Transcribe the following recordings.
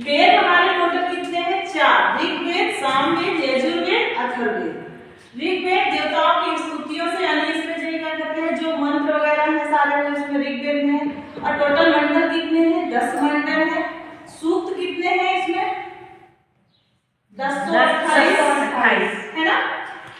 वेद हमारे टोटल कितने हैं? 4। ऋग्वेद, सामवेद, यजुर्वेद, अथर्ववेद। ऋग्वेद देवताओं की स्तुतियों से, यानी इसमें जो क्या कहते हैं, जो मंत्र वगैरह है सारे इसमें ऋग्वेद में है। और टोटल मंडल कितने हैं? 10 मंडल है। सूक्त कितने हैं इसमें? 1028 है ना।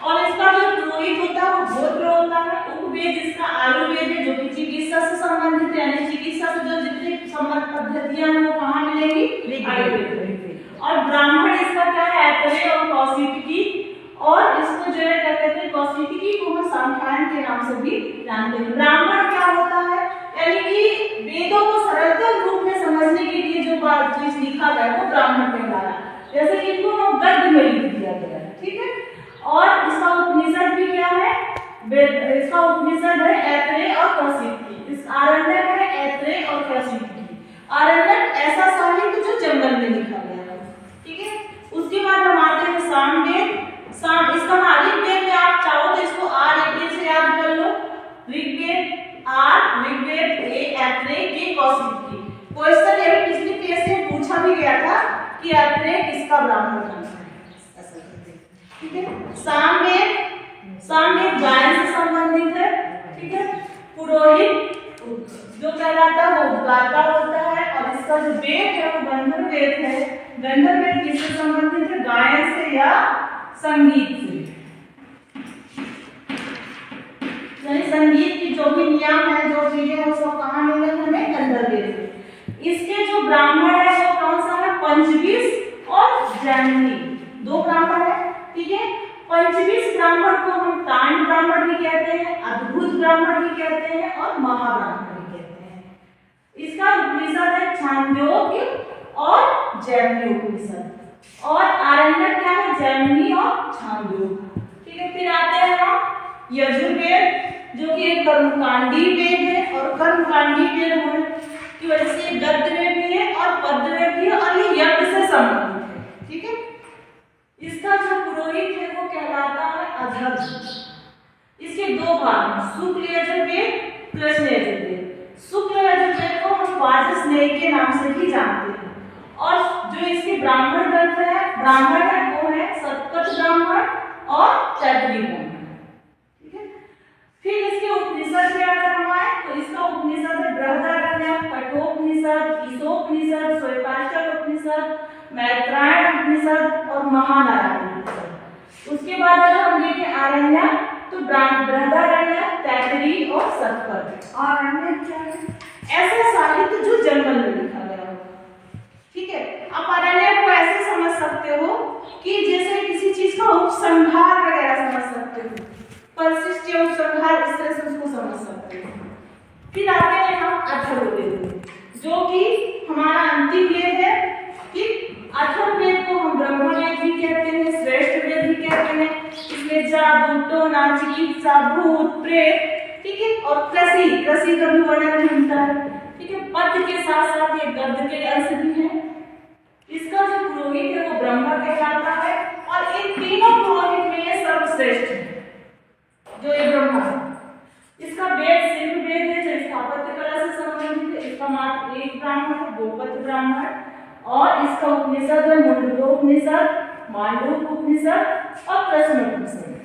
और इसका जो पुरोहित होता है वो गोत्र होता है। उपवेद इसका आयुर्वेद है, जो कि चिकित्सा से संबंधित है, यानी चिकित्सा से जो जितनी संबंध पद्धतियां हैं वो कहाँ मिलेंगी? आयुर्वेद में। और ब्राह्मण इसका क्या है? ऐतरेय और कौशिकी। और इसको जो है क्या कहते हैं? कौशिकी को हम सांख्यायन के नाम से भी जानते हैं। ब्राह्मण क्या होता है? यानी कि वेदों को सरलतम रूप में समझने के लिए जो बात चीज लिखा गया है वो ब्राह्मण कहलाता है। जैसे कि इनको हम गद्य में लिख दिया गया है, ठीक है। और इसका उपनिषद भी क्या है? इसका उपनिषद है ऐतरेय और कौशिकी। इस आरण्यक है ऐतरेय और कौशिकी। आरण्यक ऐसा साहित्य जो जंगल में लिखा गया है, ठीक है। उसके बाद हम आते हैं सामवेद। इसका ऋग्वेद में आप चाहो तो इसको आर एक से याद कर लो। ऋग्वेद आर, ऋग्वेद ए, ऐतरेय के, कौशिकी। क्वेश्चन ये पिछले पेज से पूछा भी गया था कि ऐतरेय किसका ब्राह्मण वंश है, ठीक है। सामवेद गायन से संबंधित है, ठीक है। पुरोहित जो कहलाता है वो उद्गाता होता है। और इसका जो वेद है वो गंधर्व वेद है। गंधर्व वेद किससे संबंधित है? गायन से या संगीत से, यानी संगीत की जो भी नियम है, जो चीजें हैं, वो सब कहाँ मिलेंगे हमें? गंधर्व वेद से। इसके जो ब्राह्मण है वो कौन सा है? पंचविश और जैमिनी, 2 ब्राह्मण है, ठीक है। पंचविश ब्राह्मण को हम तांड ब्राह्मण भी कहते हैं, अद्भुत ब्राह्मण भी कहते हैं और महाब्राह्मण भी कहते हैं। इसका उपनिषद है छांदोग्य और जैमिनी उपनिषद। और आरण्यक क्या है? जैमिनी और छांदोग्य, ठीक है। फिर आते हैं हम यजुर्वेद, जो कि एक कर्मकांडी वेद है। और कर्मकांडी वेद होने की वजह से गद्य में भी है और पद्य में भी है, और ये यज्ञ से संबंधित है, ठीक है। इसका जो पुरोहित है वो कहलाता है अधर्व। इसके 2 भाग हैं, शुक्ल यजुर्वेद, कृष्ण यजुर्वेद। शुक्ल यजुर्वेद को हम वाजस्नेयी के नाम से भी जानते हैं। और जो इसके ब्राह्मण ग्रंथ है वो है सतपथ ब्राह्मण और तैतरीय ब्राह्मण, ठीक है। फिर इसके उपनिषद में अगर हम आए तो इसका उपनिषद है बृहदारण्यक, कठोपनिषद, ईशोपनिषद, स्वयंपाशक उपनिषद, मैत्रायण उपनिषद और महानारायण उपनिषद। उसके बाद अगर हम देखें आरण्यक तो बृहदारण्यक, तैतरीय और सतपथ। आरण्यक क्या है? ऐसा साहित्य जो जंगल में लिखा गया हो, ठीक है। आप आरण्यक को ऐसे समझ सकते हो कि जैसे किसी चीज का उपसंहार वगैरह समझ सकते हो, परिशिष्ट उपसंहार, इस तरह से उसको समझ सकते हो। फिर आते हैं हम अथर्ववेद, जो कि हमारा अंतिम वेद है। अथर्ववेद को हम ब्रह्मवेद भी कहते हैं, श्रेष्ठ वेद भी कहते हैं। इसमें जादू, टोना, चिकित्सा, भूत, प्रेत, ठीक है, और कृषि का भी वर्णन मिलता है, ठीक है। पद्य के साथ साथ ये गद्य के अंश भी है। इसका जो पुरोहित है वो ब्रह्मा कहलाता है। और इन तीनों पुरोहित में ये सर्वश्रेष्ठ है, जो ये ब्रह्मा है। इसका वेद शिल्प वेद है, जो स्थापत्य कला से संबंधित है। इसका मात्र एक ब्राह्मण है, गोपद ब्राह्मण। और इसका उपनिषद है मुंडकोपनिषद, मांडूक्य उपनिषद और प्रश्नोपनिषद।